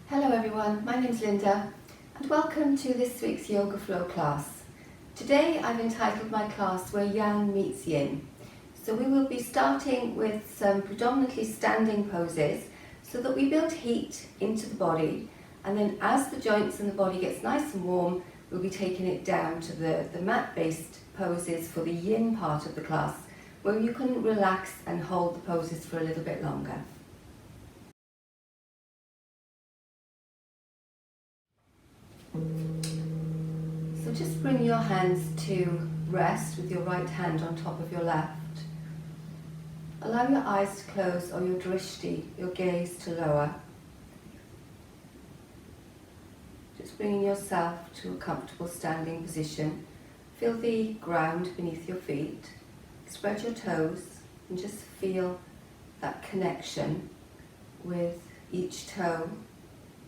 Hello everyone, my name's Linda and welcome to this week's YogaFlow class. Today I've entitled my class Where Yang Meets Yin. So we will be starting with some predominantly standing poses so that we build heat into the body, and then as the joints and the body gets nice and warm, we'll be taking it down to the mat-based poses for the Yin part of the class, where you can relax and hold the poses for a little bit longer. So just bring your hands to rest with your right hand on top of your left. Allow your eyes to close or your drishti, your gaze, to lower. Just bringing yourself to a comfortable standing position. Feel the ground beneath your feet. Spread your toes and just feel that connection with each toe,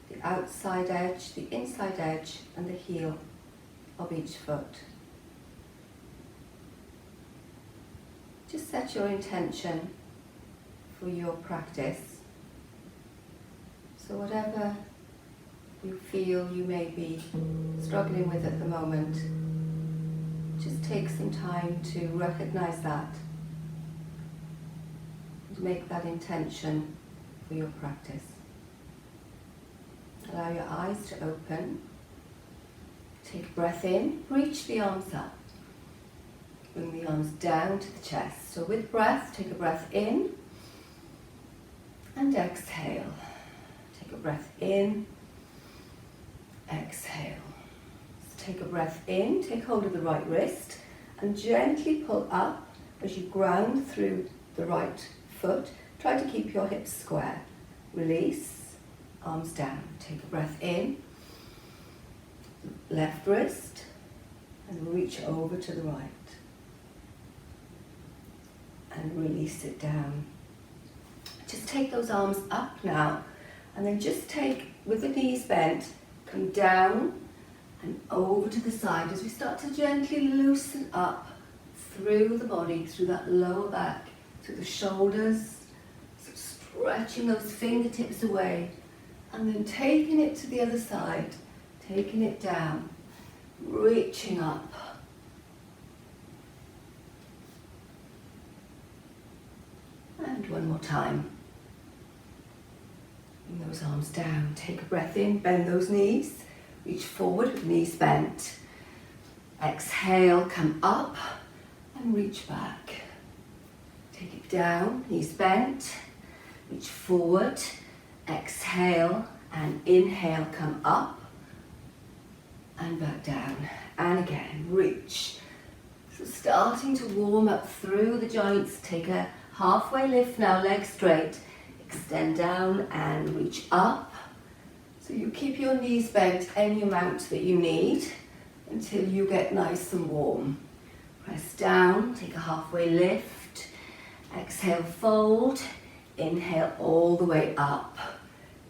the outside edge, the inside edge, and the heel of each foot. Just set your intention for your practice. So whatever you feel you may be struggling with at the moment, just take some time to recognize that and make that intention for your practice. Allow your eyes to open. Take a breath in, reach the arms up. Bring the arms down to the chest. So with breath, take a breath in and exhale. Take a breath in, exhale. So take a breath in, take hold of the right wrist and gently pull up as you ground through the right foot. Try to keep your hips square. Release, arms down. Take a breath in, left wrist, and reach over to the right. And release it down. Just take those arms up now, and then just take, with the knees bent, come down and over to the side as we start to gently loosen up through the body, through that lower back, through the shoulders, so stretching those fingertips away, and then taking it to the other side, taking it down, reaching up. And one more time. Bring those arms down. Take a breath in, bend those knees. Reach forward with knees bent. Exhale, come up and reach back. Take it down, knees bent. Reach forward. Exhale and inhale, come up and back down. And again, reach. So starting to warm up through the joints. Take a halfway lift now, legs straight. Extend down and reach up. So you keep your knees bent any amount that you need until you get nice and warm. Press down, take a halfway lift. Exhale, fold. Inhale all the way up.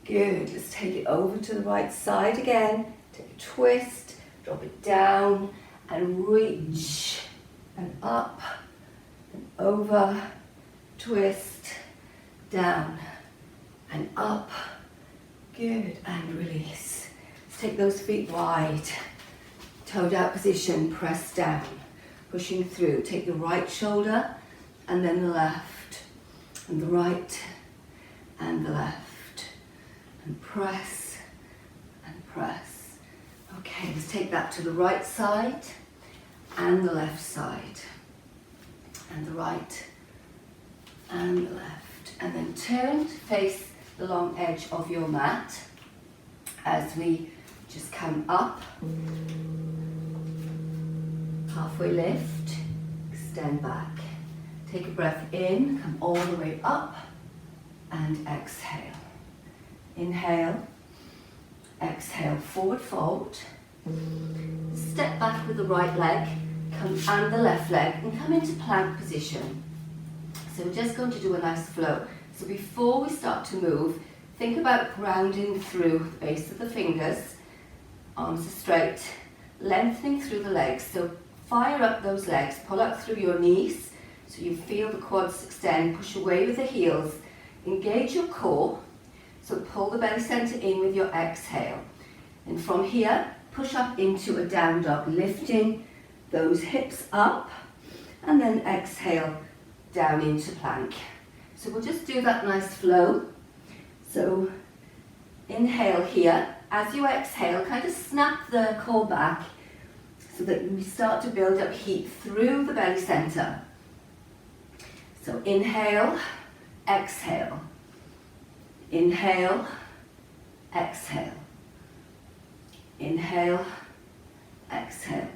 Good, let's take it over to the right side again. Take a twist, drop it down and reach and up and over. Twist, down and up. Good, and release. Let's take those feet wide. Toed out position, press down. Pushing through. Take the right shoulder and then the left. And the right and the left. And press and press. Okay, let's take that to the right side and the left side. And the right and the left, and then turn to face the long edge of your mat as we just come up, halfway lift, extend back, take a breath in, come all the way up and exhale. Inhale, exhale, forward fold, step back with the right leg and the left leg and come into plank position. So we're just going to do a nice flow. So before we start to move, think about grounding through the base of the fingers, arms are straight, lengthening through the legs. So fire up those legs, pull up through your knees so you feel the quads extend, push away with the heels, engage your core, So pull the belly center in with your exhale. And from here, push up into a down dog, lifting those hips up, and then exhale down into plank. So we'll just do that nice flow. So inhale here. As you exhale, kind of snap the core back so that we start to build up heat through the belly center. So inhale, exhale. Inhale, exhale. Inhale, exhale.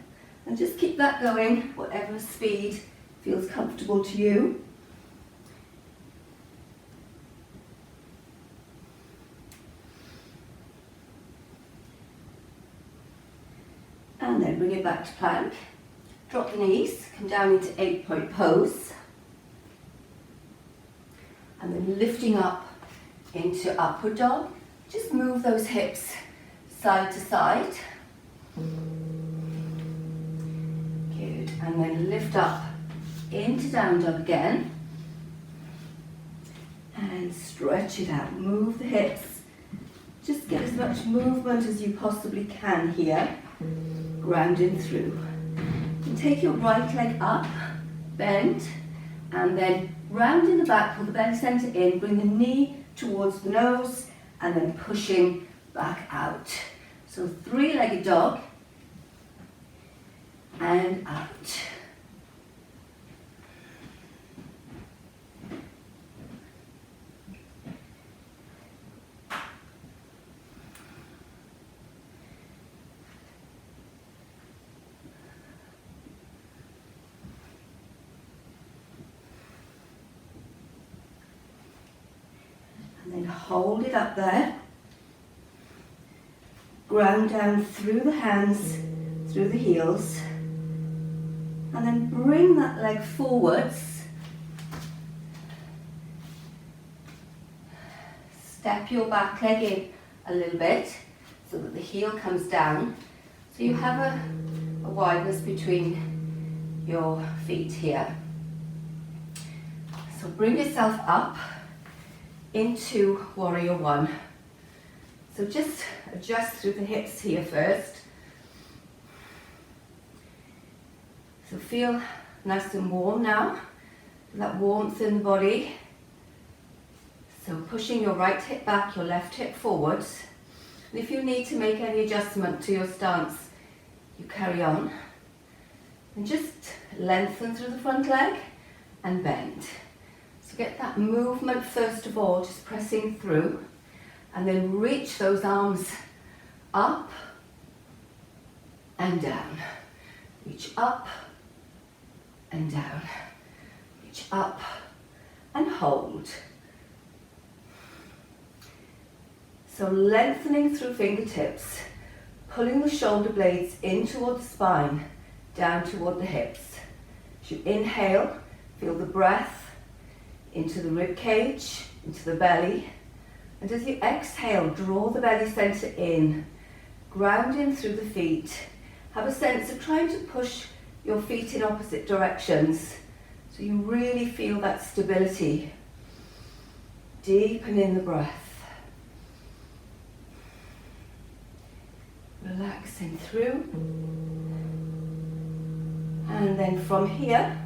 And just keep that going, whatever speed feels comfortable to you. And then bring it back to plank. Drop the knees, come down into 8-point pose. And then lifting up into upward dog. Just move those hips side to side. Good. And then lift up into down dog again. And stretch it out. Move the hips. Just get as much movement as you possibly can here. Grounding through. And take your right leg up, bend, and then round in the back, pull the belly center in, bring the knee towards the nose, and then pushing back out. So 3-legged dog, and out. And then hold it up there. Ground down through the hands, through the heels. And then bring that leg forwards. Step your back leg in a little bit so that the heel comes down. So you have a wideness between your feet here. So bring yourself up into warrior one. So just adjust through the hips here first. So feel nice and warm now, that warmth in the body. So pushing your right hip back, your left hip forwards. And if you need to make any adjustment to your stance, you carry on. And just lengthen through the front leg and bend. So get that movement first of all, just pressing through, and then reach those arms up and down. Reach up and down. Reach up and hold. So lengthening through fingertips, pulling the shoulder blades in toward the spine, down toward the hips. As you inhale, feel the breath into the rib cage, into the belly. And as you exhale, draw the belly center in, ground in through the feet. Have a sense of trying to push your feet in opposite directions so you really feel that stability. Deepen in the breath. Relaxing through. And then from here,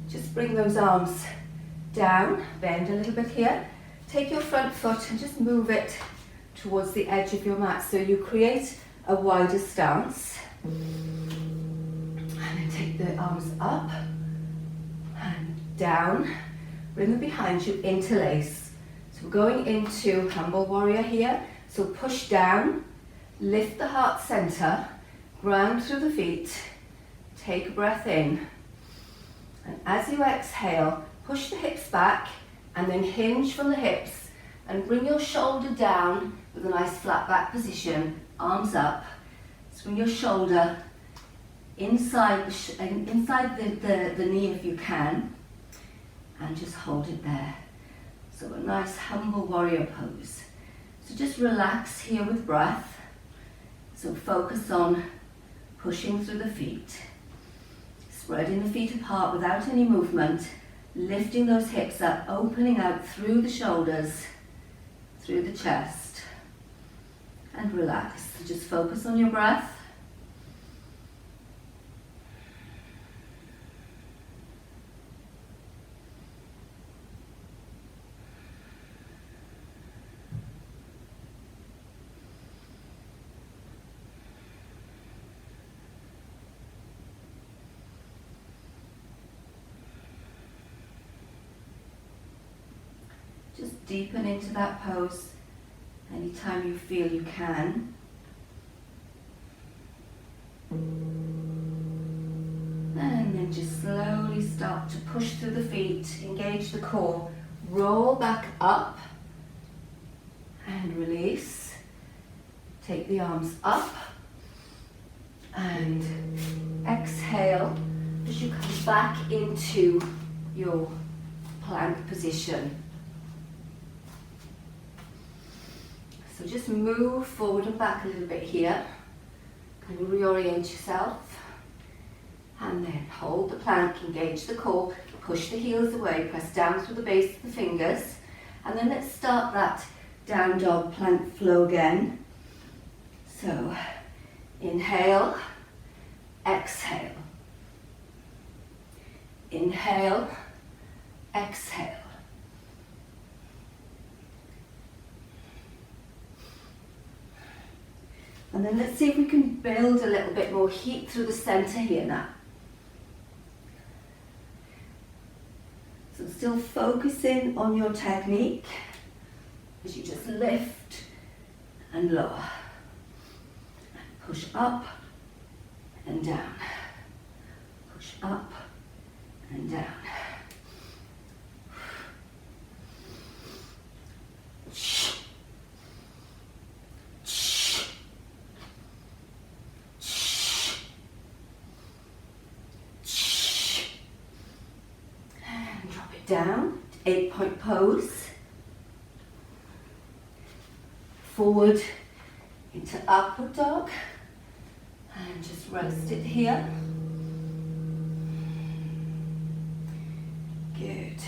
just bring those arms down, bend a little bit here. Take your front foot and just move it towards the edge of your mat so you create a wider stance. And then take the arms up and down. Bring them behind you, interlace. So we're going into humble warrior here. So push down, lift the heart center, ground through the feet, take a breath in. And as you exhale, push the hips back and then hinge from the hips and bring your shoulder down with a nice flat back position, arms up. So bring your shoulder inside the knee if you can, and just hold it there. So a nice humble warrior pose. So just relax here with breath. So focus on pushing through the feet, spreading the feet apart without any movement, lifting those hips up, opening out through the shoulders. through the chest and relax. So just focus on your breath. Just deepen into that pose anytime you feel you can. And then just slowly start to push through the feet, engage the core, roll back up and release. Take the arms up and exhale as you come back into your plank position. So just move forward and back a little bit here and reorient yourself, and then hold the plank, engage the core, push the heels away, press down through the base of the fingers, and then let's start that down dog plank flow again. So inhale, exhale, inhale, exhale. And then let's see if we can build a little bit more heat through the center here now. So still focusing on your technique as you just lift and lower. Push up and down. Push up and down. Down, 8-point pose, forward into upward dog, and just rest it here. Good.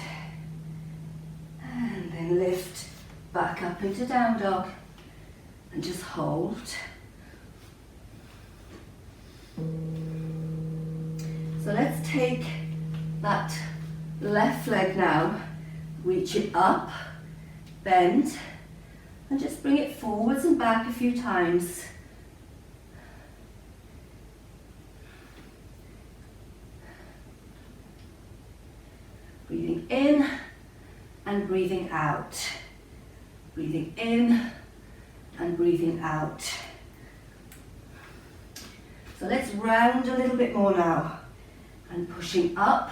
And then lift back up into down dog, and just hold. So let's take that left leg now, reach it up, bend, and just bring it forwards and back a few times. Breathing in and breathing out. Breathing in and breathing out. So let's round a little bit more now, and pushing up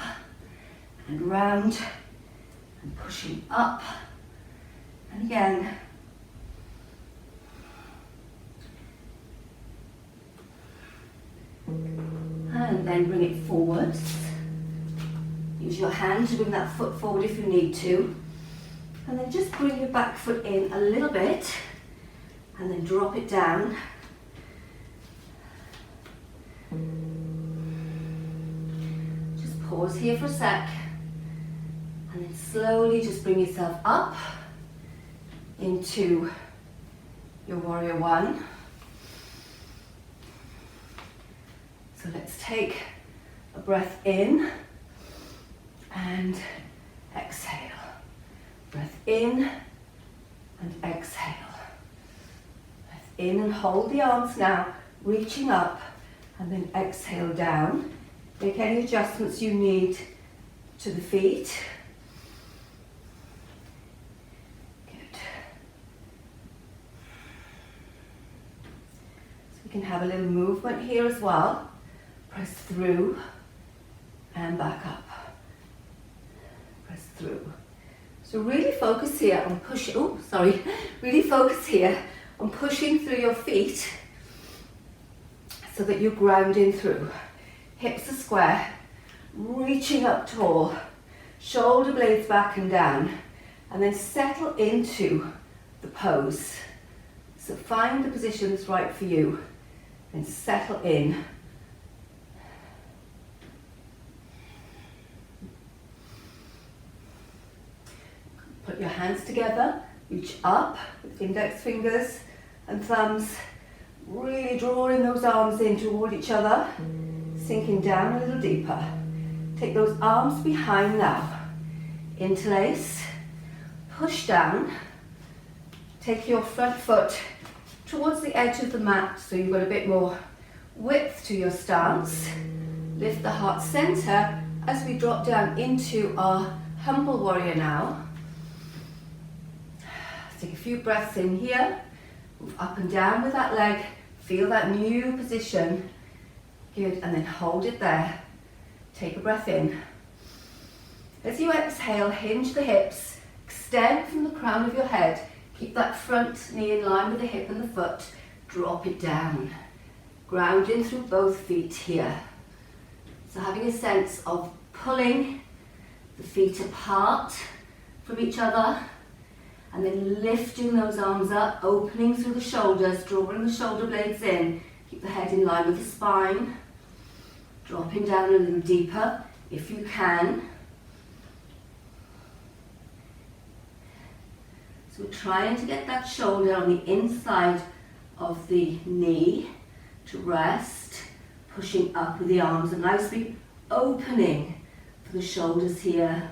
and round, and pushing up, and again. And then bring it forwards. Use your hand to bring that foot forward if you need to. And then just bring your back foot in a little bit, and then drop it down. Just pause here for a sec. And then slowly just bring yourself up into your warrior one. So let's take a breath in and exhale. Breath in and exhale. Breath in and hold the arms now, reaching up, and then exhale down. Make any adjustments you need to the feet. You can have a little movement here as well. Press through and back up. Press through. So really focus here on pushing, really focus here on pushing through your feet so that you're grounding through. Hips are square, reaching up tall, shoulder blades back and down, and then settle into the pose. So find the position that's right for you and settle in. Put your hands together, Reach up with index fingers and thumbs, really drawing those arms in toward each other, sinking down a little deeper. Take those arms behind now. Interlace, push down, take your front foot towards the edge of the mat so you've got a bit more width to your stance. Lift the heart center as we drop down into our humble warrior now. Take a few breaths in here, move up and down with that leg, feel that new position. Good, and then hold it there. Take a breath in. As you exhale, hinge the hips, extend from the crown of your head, keep that front knee in line with the hip and the foot, drop it down. Grounding through both feet here. So having a sense of pulling the feet apart from each other, and then lifting those arms up, opening through the shoulders, drawing the shoulder blades in, keep the head in line with the spine, dropping down a little deeper if you can. So we're trying to get that shoulder on the inside of the knee to rest, pushing up with the arms and nicely opening for the shoulders here.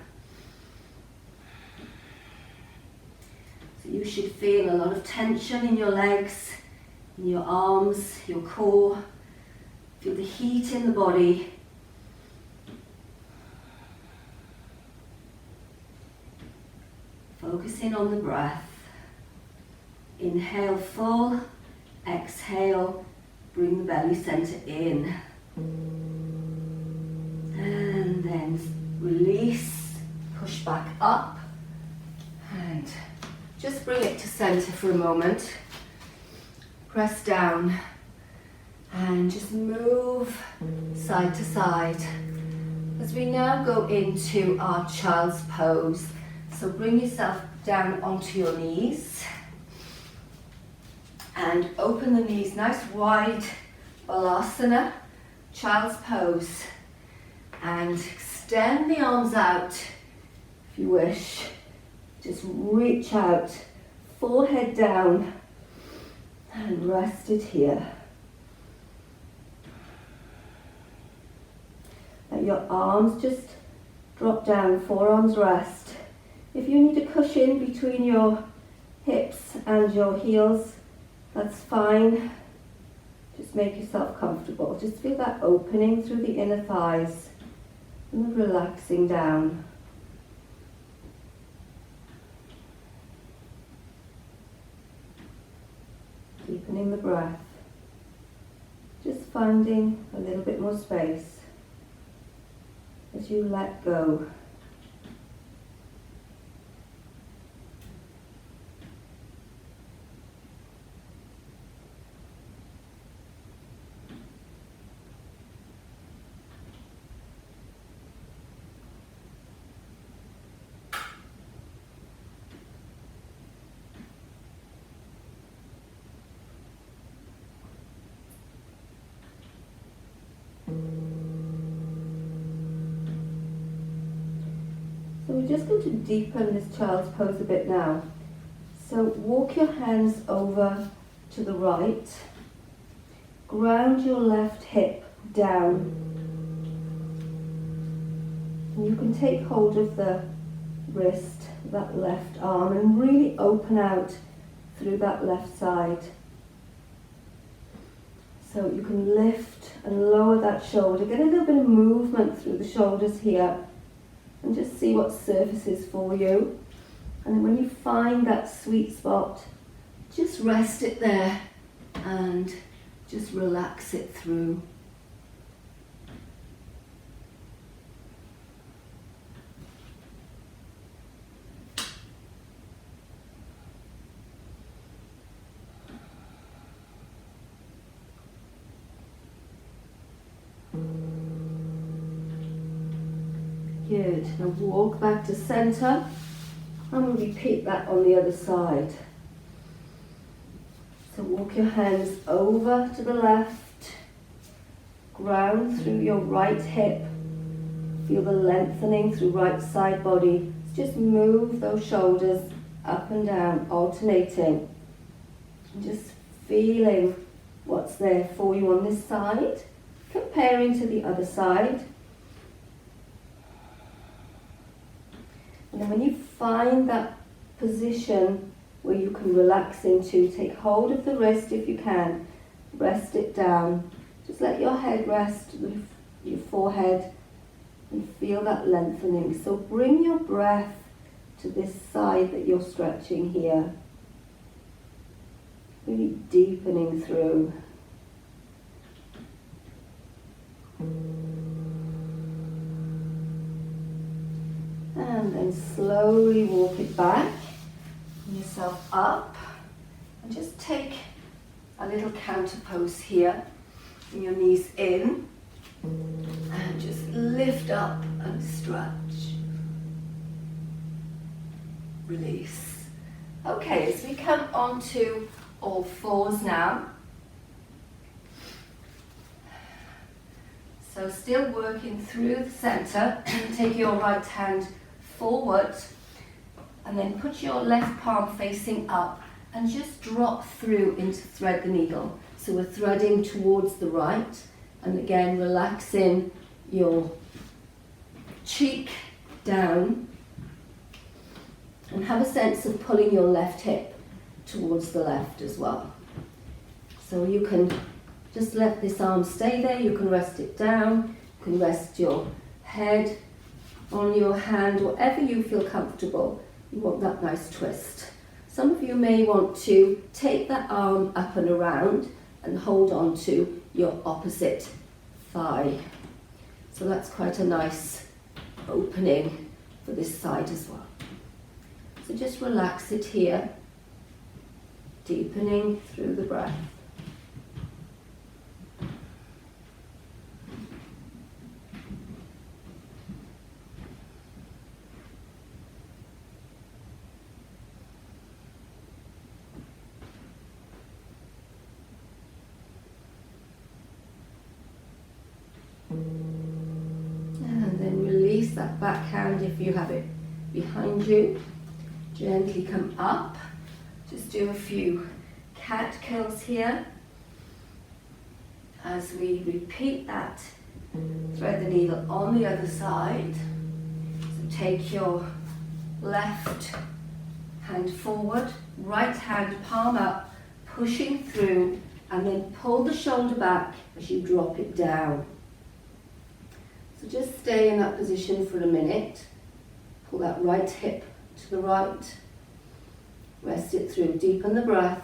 So you should feel a lot of tension in your legs, in your arms, your core. Feel the heat in the body. Focusing on the breath. Inhale full, exhale, bring the belly center in. And then release, push back up, and just bring it to center for a moment. Press down, and just move side to side. As we now go into our child's pose, so bring yourself down onto your knees and open the knees nice wide, Balasana, child's pose, and extend the arms out if you wish. Just reach out, forehead down, and rest it here. Let your arms just drop down, forearms rest. If you need a cushion between your hips and your heels, that's fine. Just make yourself comfortable. Just feel that opening through the inner thighs and relaxing down. Deepening the breath. Just finding a little bit more space as you let go. So we're just going to deepen this child's pose a bit now. So walk your hands over to the right, ground your left hip down. And you can take hold of the wrist, that left arm, and really open out through that left side. So you can lift and lower that shoulder, get a little bit of movement through the shoulders here, and just see what surfaces for you. And then when you find that sweet spot, just rest it there and just relax it through. Good. Now walk back to center and we'll repeat that on the other side. So walk your hands over to the left, ground through your right hip, feel the lengthening through right side body. Just move those shoulders up and down, alternating. Just feeling what's there for you on this side, comparing to the other side. And then when you find that position where you can relax into, take hold of the wrist if you can, rest it down. Just let your head rest, your forehead, and feel that lengthening. So bring your breath to this side that you're stretching here. Really deepening through. And then slowly walk it back. Bring yourself up. And just take a little counter pose here. Bring your knees in. And just lift up and stretch. Release. Okay, as we come onto all fours now. So still working through the center. Take your right hand forward and then put your left palm facing up and just drop through into thread the needle. So we're threading towards the right, and again relaxing your cheek down, and have a sense of pulling your left hip towards the left as well. So you can just let this arm stay there, you can rest it down, you can rest your head on your hand, whatever you feel comfortable. You want that nice twist. Some of you may want to take that arm up and around and hold on to your opposite thigh. So that's quite a nice opening for this side as well. So just relax it here, deepening through the breath. And then release that back hand if you have it behind you. Gently come up. Just do a few cat curls here. As we repeat that, thread the needle on the other side. So take your left hand forward, right hand palm up, pushing through, and then pull the shoulder back as you drop it down. So just stay in that position for a minute. Pull that right hip to the right. Rest it through. Deepen the breath.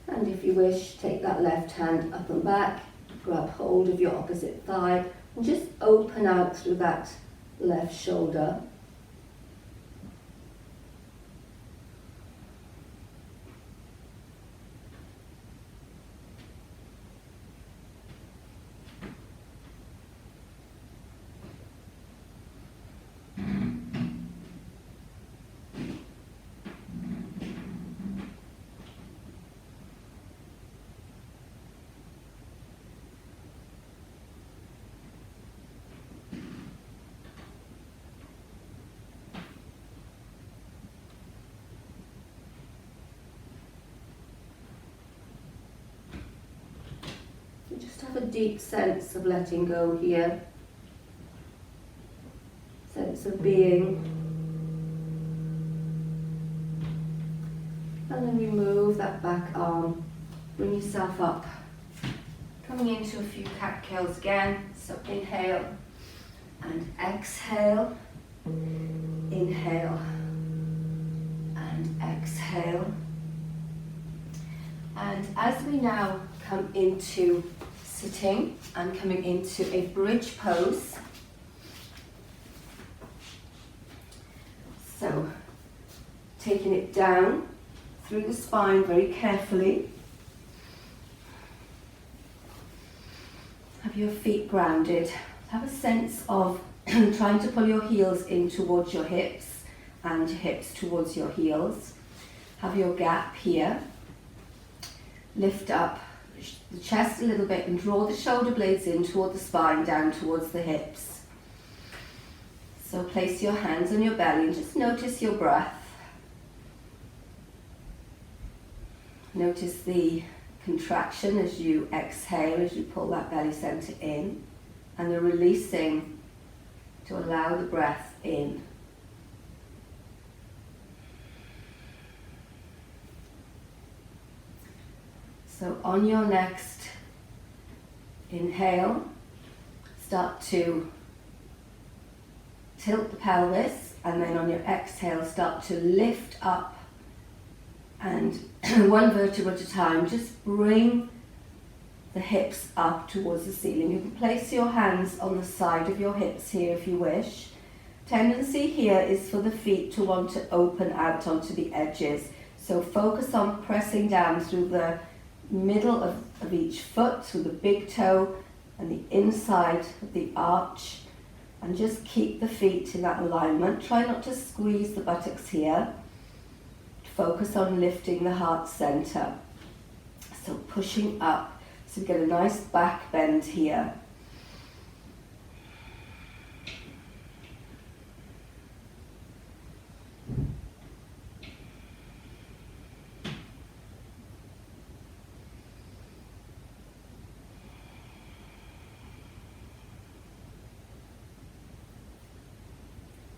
And if you wish, take that left hand up and back. Grab hold of your opposite thigh and just open out through that left shoulder. Just have a deep sense of letting go here. Sense of being. And then remove that back arm. Bring yourself up. Coming into a few cat cows again. So inhale and exhale. Inhale and exhale. And as we now come into sitting and coming into a bridge pose. So taking it down through the spine very carefully. Have your feet grounded. Have a sense of trying to pull your heels in towards your hips and your hips towards your heels. Have your gap here. lift up the chest a little bit and draw the shoulder blades in toward the spine, down towards the hips. So place your hands on your belly and just notice your breath. Notice the contraction as you exhale, as you pull that belly center in, and the releasing to allow the breath in. So on your next inhale, start to tilt the pelvis, and then on your exhale, start to lift up, and one vertebra at a time, just bring the hips up towards the ceiling. You can place your hands on the side of your hips here if you wish. Tendency here is for the feet to want to open out onto the edges. So focus on pressing down through the middle of each foot, through the big toe and the inside of the arch, and just keep the feet in that alignment. Try not to squeeze the buttocks here. Focus on lifting the heart center. So pushing up, so we get a nice back bend here.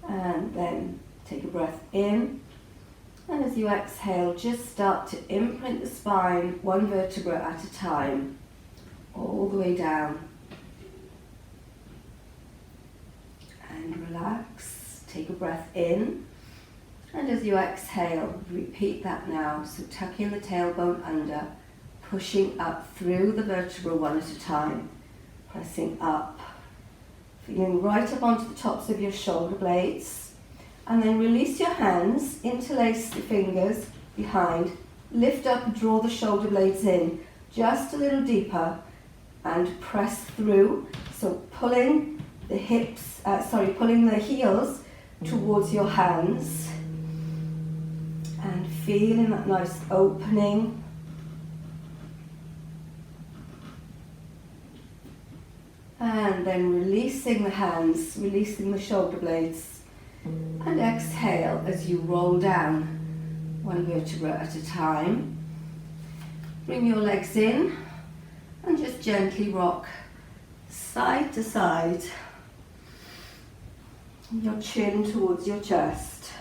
And then take a breath in, and as you exhale, just start to imprint the spine one vertebra at a time, all the way down. And relax, take a breath in, and as you exhale, repeat that now. So tucking the tailbone under, pushing up through the vertebra one at a time, pressing up. Feeling right up onto the tops of your shoulder blades, and then release your hands, interlace the fingers behind, lift up and draw the shoulder blades in just a little deeper and press through. So pulling the hips, pulling the heels towards your hands and feeling that nice opening. And then releasing the hands, releasing the shoulder blades, and exhale as you roll down one vertebra at a time. Bring your legs in and just gently rock side to side, your chin towards your chest,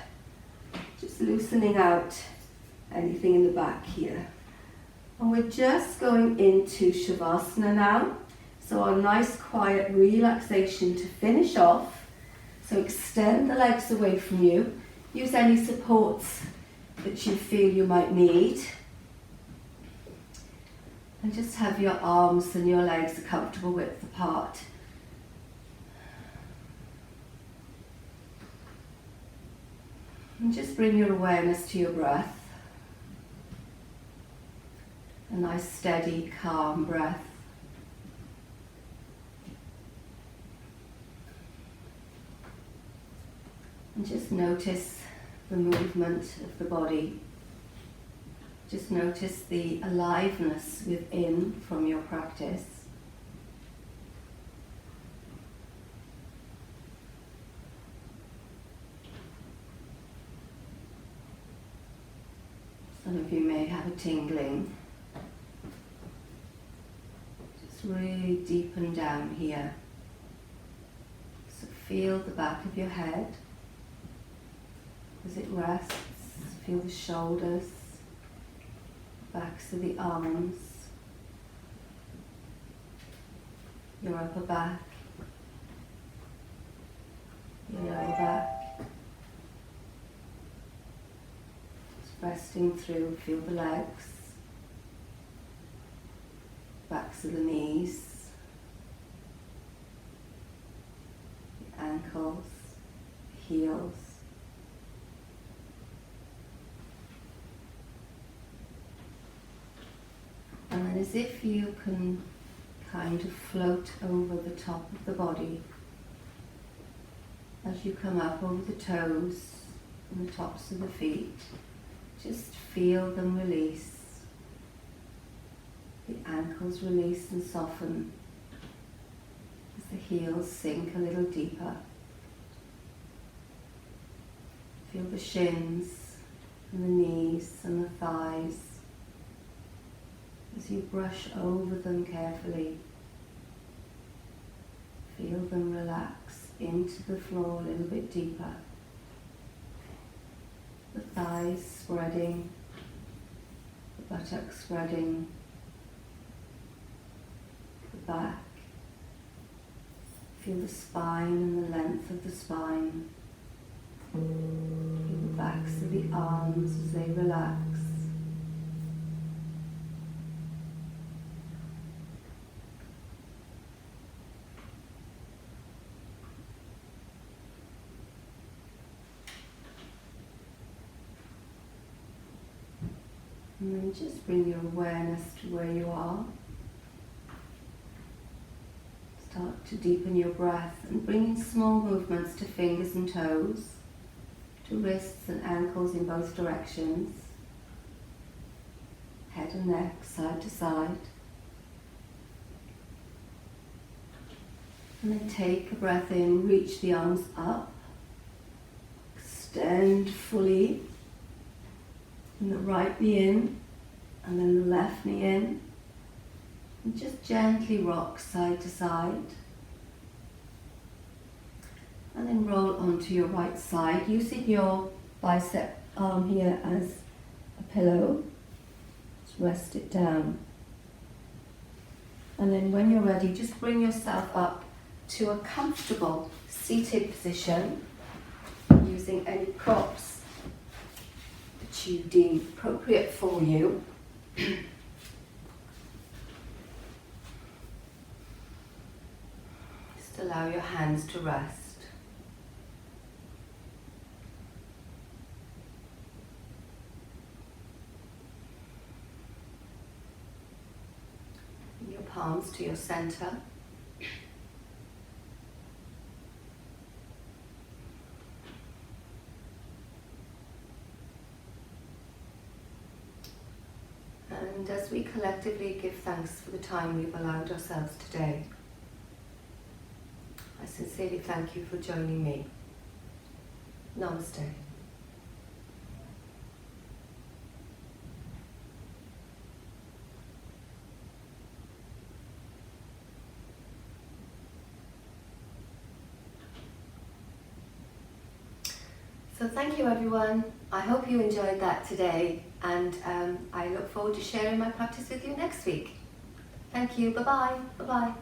just loosening out anything in the back here. And we're just going into Shavasana now. So a nice quiet relaxation to finish off. So extend the legs away from you. Use any supports that you feel you might need. And just have your arms and your legs a comfortable width apart. And just bring your awareness to your breath. A nice steady, calm breath. And just notice the movement of the body. Just notice the aliveness within from your practice. Some of you may have a tingling. Just really deepen down here. So feel the back of your head as it rests. Feel the shoulders, backs of the arms, your upper back, your lower back. Just resting through, feel the legs, backs of the knees, the ankles, heels. And then as if you can kind of float over the top of the body as you come up over the toes and the tops of the feet, just feel them release. The ankles release and soften as the heels sink a little deeper. Feel the shins and the knees and the thighs as you brush over them carefully. Feel them relax into the floor a little bit deeper. The thighs spreading, the buttocks spreading, the back. Feel the spine and the length of the spine. Feel the backs of the arms as they relax. And then just bring your awareness to where you are. Start to deepen your breath and bring in small movements to fingers and toes, to wrists and ankles in both directions, head and neck side to side. And then take a breath in, reach the arms up, extend fully. And the right knee in, and then the left knee in. And just gently rock side to side. And then roll onto your right side, using your bicep arm here as a pillow. Just rest it down. And then when you're ready, just bring yourself up to a comfortable seated position, using any props you deem appropriate for you. Just allow your hands to rest. Bring your palms to your center. And as we collectively give thanks for the time we've allowed ourselves today, I sincerely thank you for joining me. Namaste. So thank you everyone. I hope you enjoyed that today, and I look forward to sharing my practice with you next week. Thank you. Bye-bye. Bye-bye.